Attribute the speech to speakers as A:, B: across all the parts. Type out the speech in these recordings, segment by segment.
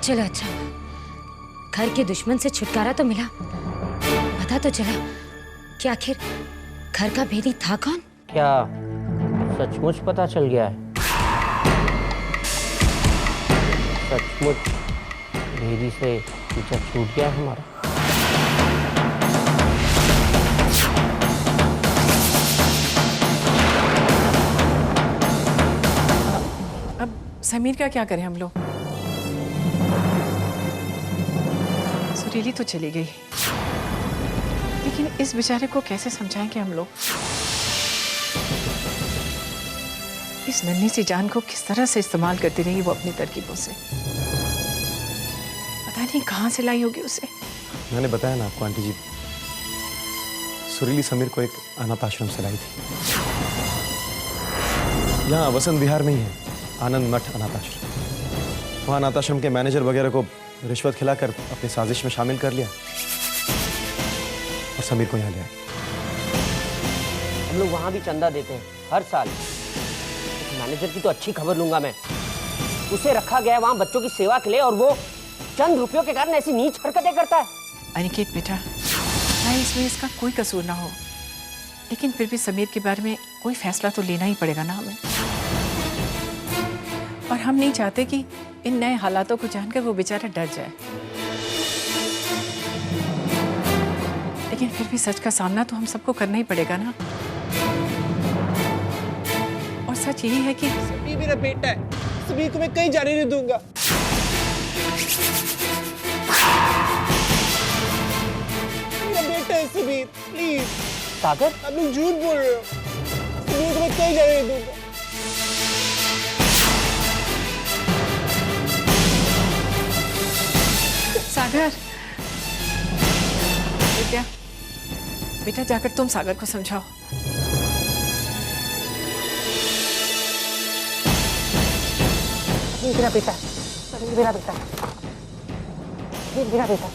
A: चलो अच्छा हुआ, घर के दुश्मन से छुटकारा तो मिला। पता तो चला कि आखिर घर का भेदी था कौन।
B: क्या सचमुच पता चल गया है? सचमुच भेदी से पीछा छूट गया है हमारा।
C: अब समीर का क्या करें हम लोग? सुरीली तो चली गई, लेकिन इस बेचारे को कैसे समझाएंगे हम लोग? इस नन्ही सी जान को किस तरह से इस्तेमाल करती रही वो अपनी तरकीबों से। पता नहीं कहां से लाई होगी उसे।
D: मैंने बताया ना आपको आंटी जी, सुरीली समीर को एक अनाथ आश्रम से लाई थी। यहाँ वसंत विहार में ही है आनंद मठ अनाथ आश्रम। वहाँ अनाथ आश्रम के मैनेजर वगैरह को रिश्वत खिलाकर अपनी साजिश में शामिल कर लिया और समीर को यहाँ ले आए।
B: हम लोग वहाँ भी चंदा देते हैं हर साल। मैनेजर की तो अच्छी खबर लूंगा मैं। उसे रखा गया है वहाँ बच्चों की सेवा के लिए और वो चंद रुपयों के कारण ऐसी नीच हरकतें करता है।
C: अनिकेत बेटा, चाहे इसमें इसका कोई कसूर ना हो, लेकिन फिर भी समीर के बारे में कोई फैसला तो लेना ही पड़ेगा ना हमें। और हम नहीं चाहते कि इन नए हालातों को जानकर वो बेचारा डर जाए। लेकिन फिर भी सच का सामना तो हम सबको करना ही पड़ेगा ना। और सच यही है कि
E: समीर मेरा बेटा है, समीर को मैं कहीं जाने नहीं दूंगा। मेरा बेटा है समीर, प्लीज।
B: सागर,
E: आप लोग झूठ बोल रहे हो। समीर को मैं कहीं जाने नहीं दूंगा।
C: सागर, बेटा बेटा जाकर तुम सागर को समझाओ।
B: मेरा बेटा, मेरा बेटा, मेरा बेटा।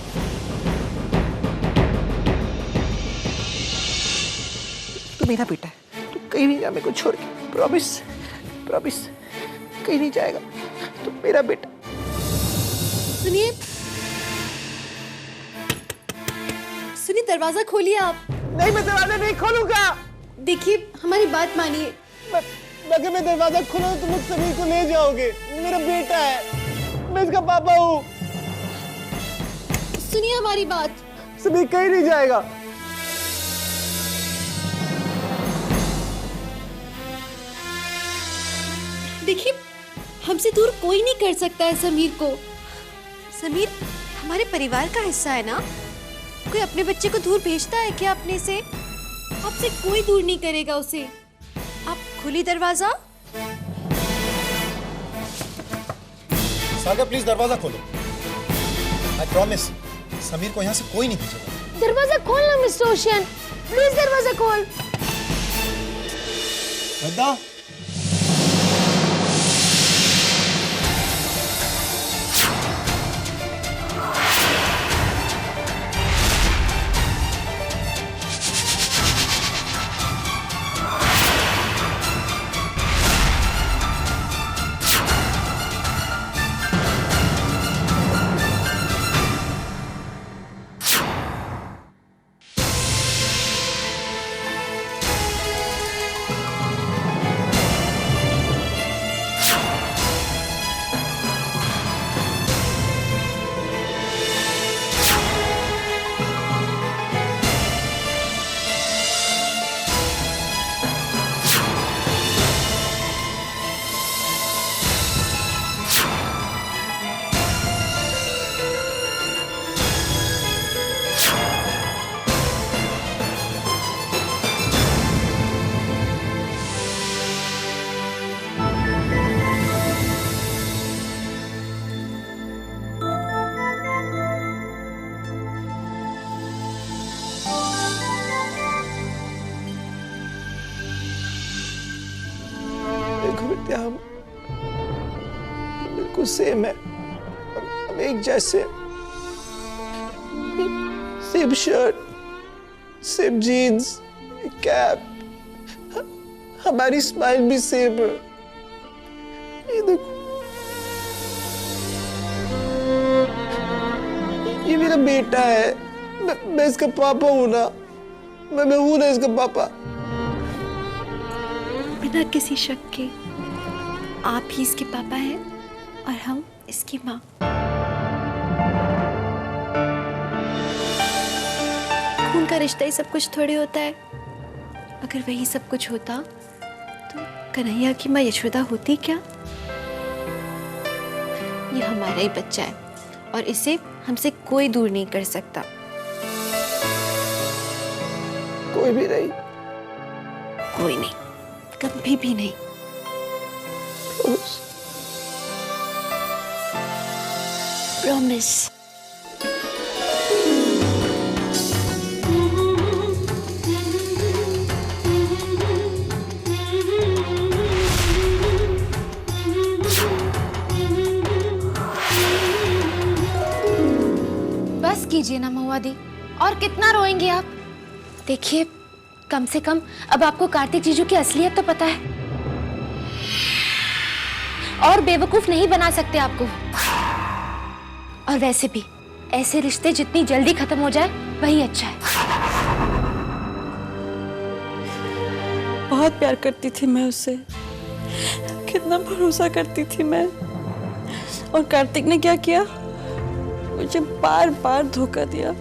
E: तू मेरा बेटा है, तू कहीं नहीं जा मेरे को छोड़ के। प्रॉमिस, प्रॉमिस, कहीं नहीं जाएगा। तू मेरा बेटा।
F: सुनिए, सुनिए, दरवाजा खोलिए आप।
E: नहीं, मैं दरवाजा नहीं खोलूंगा।
F: देखिए, हमारी बात मानिए।
E: अगर मैं दरवाजा खोलूं तो तुम समीर को ले जाओगे। मेरा बेटा है, मैं इसका पापा हूँ।
F: सुनिए हमारी बात।
E: समीर कहीं नहीं जाएगा।
F: देखिए, हमसे दूर कोई नहीं कर सकता है समीर को। समीर हमारे परिवार का हिस्सा है ना। कोई अपने बच्चे को दूर भेजता है क्या अपने से? आपसे कोई दूर नहीं करेगा उसे। आप खुली दरवाजा।
G: सागर प्लीज दरवाजा खोलो। आई प्रॉमिस समीर को यहाँ से कोई नहीं भेजेगा।
F: दरवाजा खोलना मिस्टर ओशियन, प्लीज दरवाजा खोल।
G: वृंदा,
E: हम बिल्कुल सेम है। हम एक जैसे, same shirt, same jeans, cap, हमारी स्माइल भी सेम है। ये देखो। बेटा है, मैं इसका पापा हूँ ना, मैं हूँ ना इसका पापा।
F: बिना किसी शक के आप ही इसके पापा हैं और हम इसकी माँ। खून का रिश्ता ही सब कुछ थोड़ी होता है। अगर वही सब कुछ होता तो कन्हैया की माँ यशोदा होती क्या? ये हमारा ही बच्चा है और इसे हमसे कोई दूर नहीं कर सकता।
E: कोई भी नहीं,
F: कोई नहीं, कभी भी नहीं। प्रॉमिस।
A: बस कीजिए ना महुआ दी, और कितना रोएंगे आप? देखिए, कम से कम अब आपको कार्तिक जीजू की असलियत तो पता है, और बेवकूफ नहीं बना सकते आपको। और वैसे भी ऐसे रिश्ते जितनी जल्दी खत्म हो जाए वही अच्छा है।
H: बहुत प्यार करती थी मैं उससे, कितना भरोसा करती थी मैं। और कार्तिक ने क्या किया? मुझे बार बार धोखा दिया।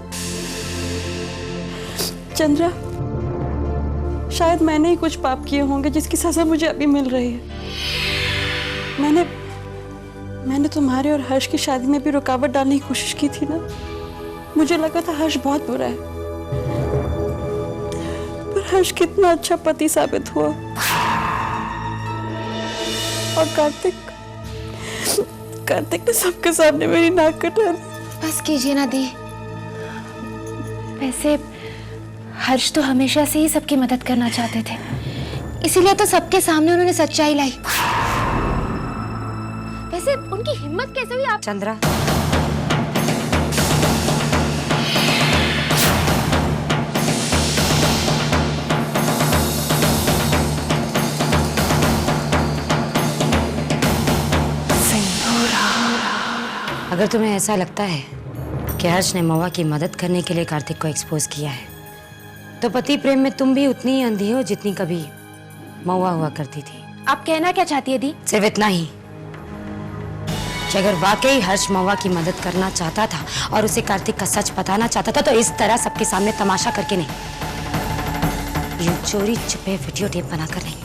H: चंद्रा, शायद मैंने ही कुछ पाप किए होंगे जिसकी सजा मुझे अभी मिल रही है। मैंने तुम्हारे और हर्ष की शादी में भी रुकावट डालने की कोशिश की थी ना। मुझे लगा था हर्ष बहुत बुरा है, पर हर्ष कितना अच्छा पति साबित हुआ। और कार्तिक ने सबके सामने मेरी नाक कटा दी।
A: बस कीजिए ना दी। वैसे हर्ष तो हमेशा से ही सबकी मदद करना चाहते थे, इसीलिए तो सबके सामने उन्होंने सच्चाई लाई। वैसे उनकी हिम्मत कैसे हुई? आप चंद्रा, अगर तुम्हें ऐसा लगता है कि हर्ष ने महुआ की मदद करने के लिए कार्तिक को एक्सपोज किया है, तो पति प्रेम में तुम भी उतनी ही अंधी हो जितनी कभी महुआ हुआ करती थी। आप कहना क्या चाहती है दी? सिर्फ इतना ही कि अगर वाकई हर्ष महुआ की मदद करना चाहता था और उसे कार्तिक का सच बताना चाहता था, तो इस तरह सबके सामने तमाशा करके नहीं, यूं चोरी छुपे वीडियो टेप बनाकर नहीं,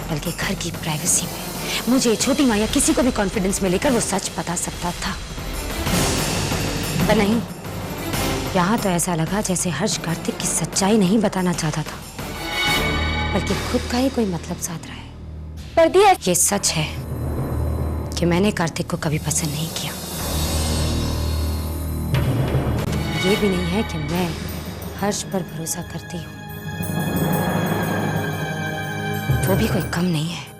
A: बल्कि घर की प्राइवेसी में मुझे, छोटी माँ या किसी को भी कॉन्फिडेंस में लेकर वो सच बता सकता था। पर नहीं, यहाँ तो ऐसा लगा जैसे हर्ष कार्तिक की सच्चाई नहीं बताना चाहता था, बल्कि खुद का ही कोई मतलब साध रहा है। पर दी, ये सच है कि मैंने कार्तिक को कभी पसंद नहीं किया। ये भी नहीं है कि मैं हर्ष पर भरोसा करती हूँ, वो भी कोई कम नहीं है।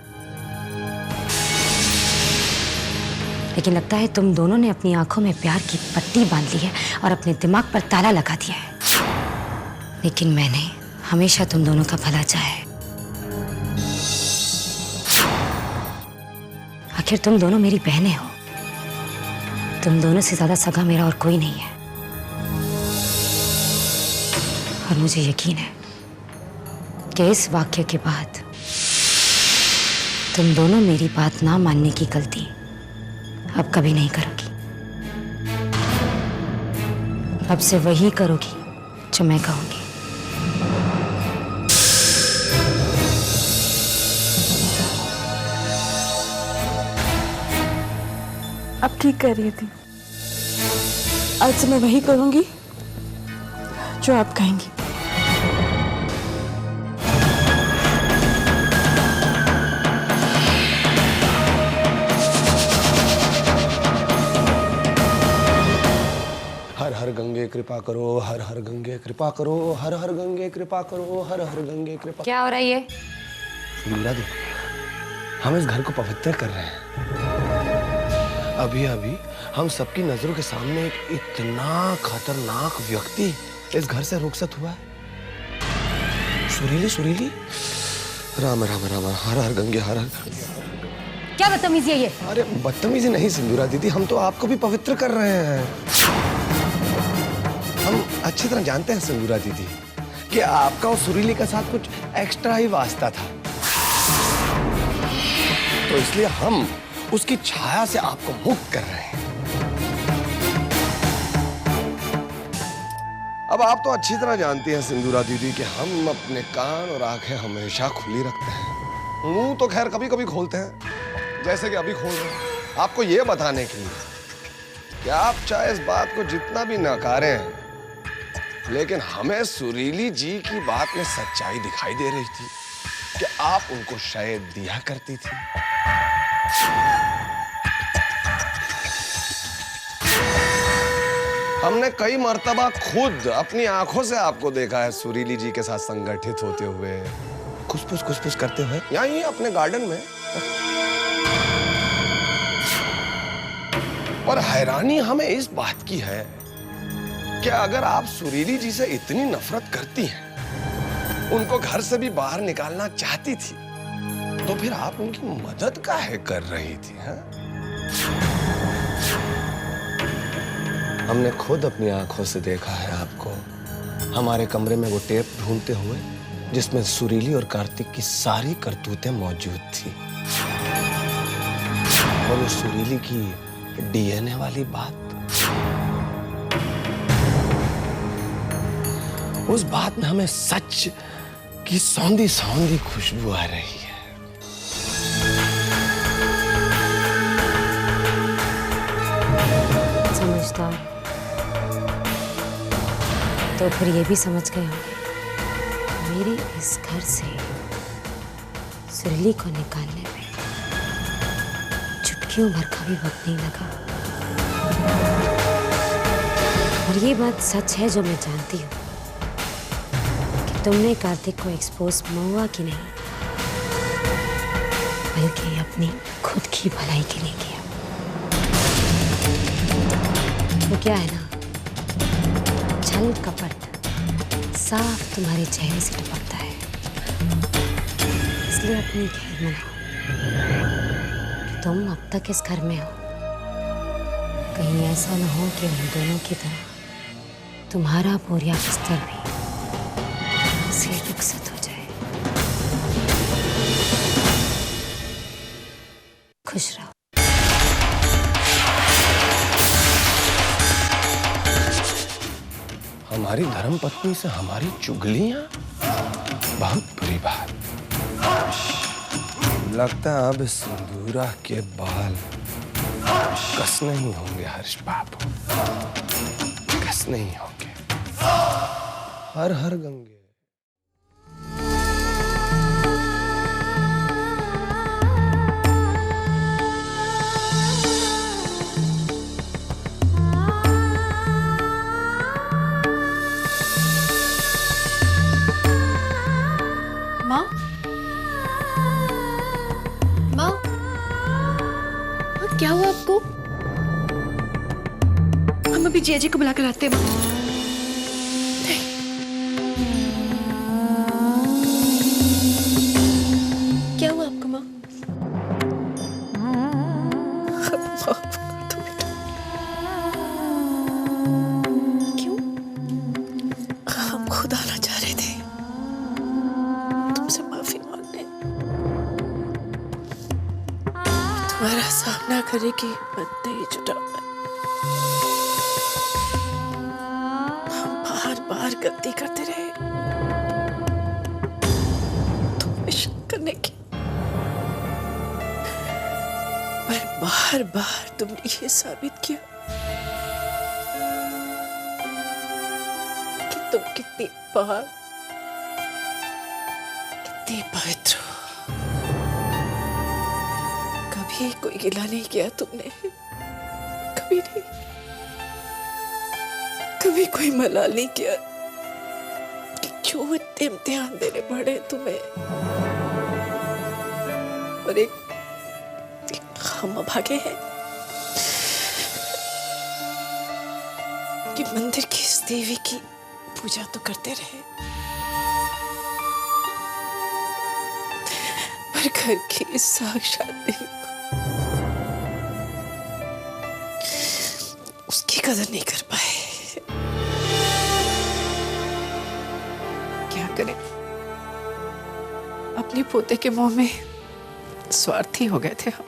A: लेकिन लगता है तुम दोनों ने अपनी आंखों में प्यार की पट्टी बांध ली है और अपने दिमाग पर ताला लगा दिया है। लेकिन मैंने हमेशा तुम दोनों का भला चाहा है। आखिर तुम दोनों मेरी बहनें हो। तुम दोनों से ज्यादा सगा मेरा और कोई नहीं है। और मुझे यकीन है कि इस वाक्य के बाद तुम दोनों मेरी बात ना मानने की गलती अब कभी नहीं करोगी। अब से वही करोगी जो मैं कहूंगी।
H: अब ठीक कह रही थी। आज से मैं वही करूंगी जो आप कहेंगी।
E: हर हर गंगे कृपा करो, हर हर गंगे कृपा करो, हर हर गंगे कृपा करो, हर हर गंगे कृपा।
A: क्या हो रहा है ये?
E: मीरा दी, हम इस घर को पवित्र कर रहे हैं। अभी अभी हम सबकी नजरों के सामने एक इतना खतरनाक व्यक्ति इस घर से रुखसत हुआ है। सुरीली सुरीली, राम राम राम, हर हर गंगे, हर हर।
A: क्या बदतमीजी है ये?
E: अरे बदतमीजी नहीं सिंदूरा दीदी, हम तो आपको भी पवित्र कर रहे हैं। हम अच्छी तरह जानते हैं सिंदूरा दीदी कि आपका और सुरीली के साथ कुछ एक्स्ट्रा ही वास्ता था, तो इसलिए हम उसकी छाया से आपको मुक्त कर रहे हैं। अब आप तो अच्छी तरह जानती हैं सिंदूरा दीदी कि हम अपने कान और आंखें हमेशा खुली रखते हैं, मुंह तो खैर कभी कभी खोलते हैं, जैसे कि अभी खोल रहे हैं, आपको ये बताने के लिए कि आप चाहे इस बात को जितना भी नकारें, लेकिन हमें सुरीली जी की बात में सच्चाई दिखाई दे रही थी कि आप उनको शायद दिया करती थी। हमने कई मर्तबा खुद अपनी आंखों से आपको देखा है सुरीली जी के साथ संगठित होते हुए, खुसफुस करते हुए यहीं अपने गार्डन में। और हैरानी हमें इस बात की है कि अगर आप सुरीली जी से इतनी नफरत करती हैं, उनको घर से भी बाहर निकालना चाहती थी, तो फिर आप उनकी मदद काहे कर रही थी? हमने खुद अपनी आंखों से देखा है आपको हमारे कमरे में वो टेप ढूंढते हुए जिसमें सुरीली और कार्तिक की सारी करतूतें मौजूद थी। और वो सुरीली की डीएनए वाली बात, उस बात में हमें सच की सौंधी सौंधी खुशबू आ रही है।
A: समझदार तो फिर ये भी समझ गए होंगे मेरी इस घर से सुरीली को निकालने में चुटकियों भर का भी वक्त नहीं लगा। और ये बात सच है जो मैं जानती हूँ कि तुमने कार्तिक को एक्सपोज महुआ की नहीं बल्कि अपनी खुद की भलाई के लिए किया। तो क्या है ना, छल कपट साफ तुम्हारे चेहरे से टपकता है, इसलिए अपनी खैर मनाओ कि तुम अब तक इस घर में हो। कहीं ऐसा ना हो कि उन दोनों की तरह तुम्हारा बोरिया बिस्तर भी से रुखसत हो जाए। खुश रहो।
E: हमारी धर्मपत्नी से हमारी चुगलियां, बहुत बुरी बात। लगता है अब सिंदूरा के बाल कसने ही होंगे हर्ष बाबू, कसने ही होंगे। हर हर गंगे।
F: माँ, माँ, क्या हुआ आपको? हम अभी जीजा जी को बुलाकर आते हैं। माँ, क्या हुआ आपको माँ? क्यों?
H: हम खुद आना चाह रहे थे तुमसे माफी मांगने, तुम्हारा सामना करने की हिम्मत नहीं जुटा। हम बार बार गलती करते रहे तुम्हें शक करने की, पर बार बार तुमने ये साबित किया कि तुम कितनी पाक, कितनी पवित्र हो। कभी कोई गिला नहीं किया तुमने, कभी नहीं, कभी कोई मलाल नहीं किया कि क्यों इतने इम्तिहान देने पड़े तुम्हें। और एक हम अभागे हैं कि मंदिर की इस देवी की पूजा तो करते रहे, पर घर की इस साक्षात देवी को
C: कदर नहीं कर पाए। क्या करें, अपने पोते के मुंह में स्वार्थी हो गए थे हम।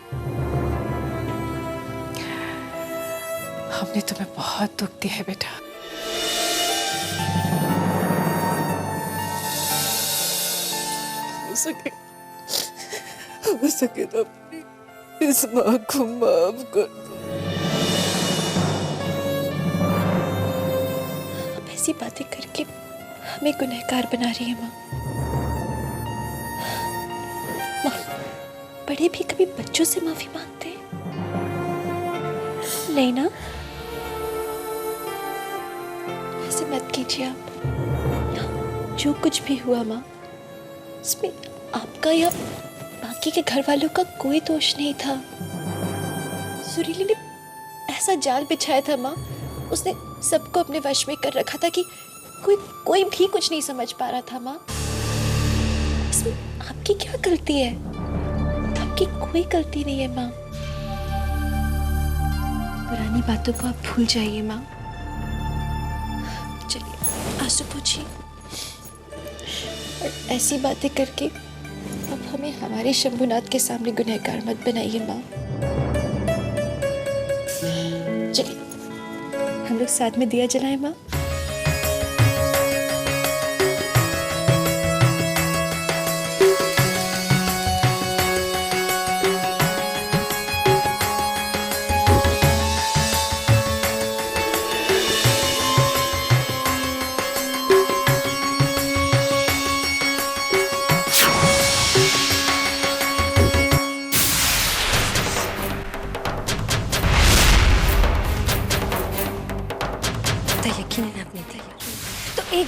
C: हमने तुम्हें बहुत दुख दिया है बेटा।
H: हो सके तो अपनी इस माँ को माफ कर दो।
F: अब ऐसी बातें करके हमें गुनहगार बना रही है माँ। बड़े भी कभी बच्चों से माफी मांगते हैं? नहीं ना? ऐसे मत कीजिए आप। जो कुछ भी हुआ माँ, इसमें आपका या बाकी के घर वालों का कोई दोष नहीं था। सुरीली ने ऐसा जाल बिछाया था माँ, उसने सबको अपने वश में कर रखा था कि कोई भी कुछ नहीं समझ पा रहा था माँ। इसमें आपकी क्या गलती है? आपकी कोई गलती नहीं है माँ। पुरानी बातों को आप भूल जाइए माँ। चलिए आंसू पोंछिए। और ऐसी बातें करके अब हमें हमारे शंभुनाथ के सामने गुनहगार मत बनाइए माँ। चलिए हम लोग साथ में दिया जलाएं माँ।
A: यकीन है अपने तो एक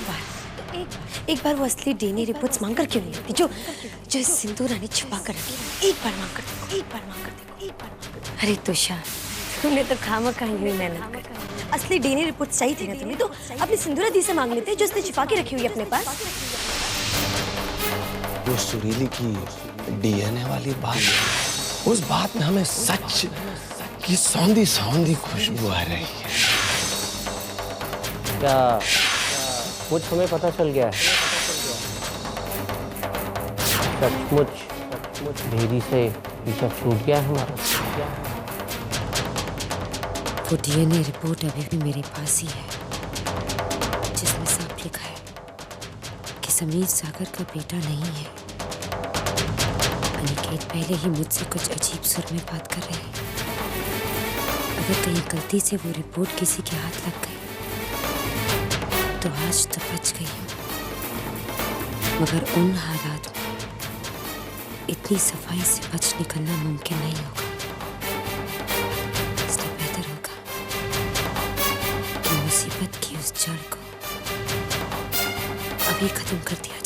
A: बार वो असली डीएनए रिपोर्ट्स मांग कर क्यों नहीं लेती जो सिंदूर रानी छुपा कर रखी? एक बार मांग कर देखो। अरे तुषार, तुमने तो खामखा ही मेहनत कर। असली डीएनए रिपोर्ट्स चाहिए थी ना तुम्हें, तो अपनी सिंदूरा दी से मांग लेते जो उसने छुपा के रखी हुई अपने पास।
E: वो सुरीली की डीएनए वाली बात, उस बात में हमें सच की सौंधी सौंधी खुशबू आ रही है।
B: क्या कुछ हमें पता चल गया है? सचमुच भेदी से पीछा छूट गया है हमारा।
A: वो डीएनए रिपोर्ट अभी भी मेरे पास ही है, जिसमें साफ लिखा है कि समीर सागर का बेटा नहीं है। अनिकेत पहले ही मुझसे कुछ अजीब सुर में बात कर रहे हैं। अगर कहीं गलती से वो रिपोर्ट किसी के हाथ लग गई तो आज तो बच गई हूँ, मगर उन हालात में इतनी सफाई से बच निकलना मुमकिन नहीं होगा। इसलिए बेहतर होगा कि मुसीबत की उस जड़ को अभी खत्म कर दिया जाए।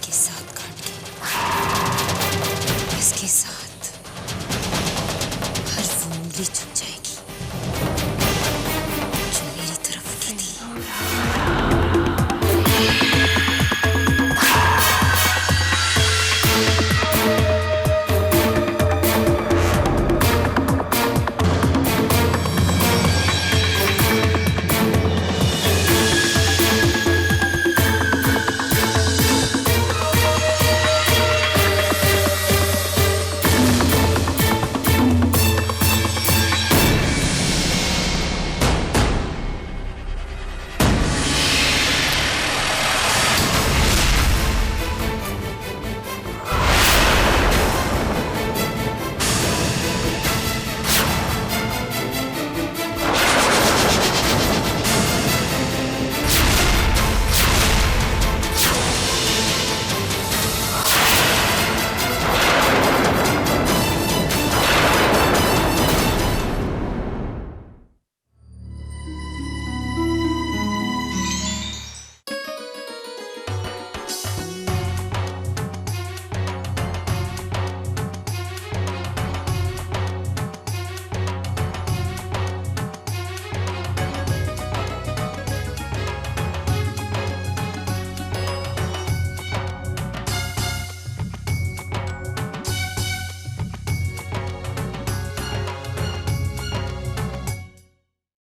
A: के साथ काट के इसके साथ हर वो उंगली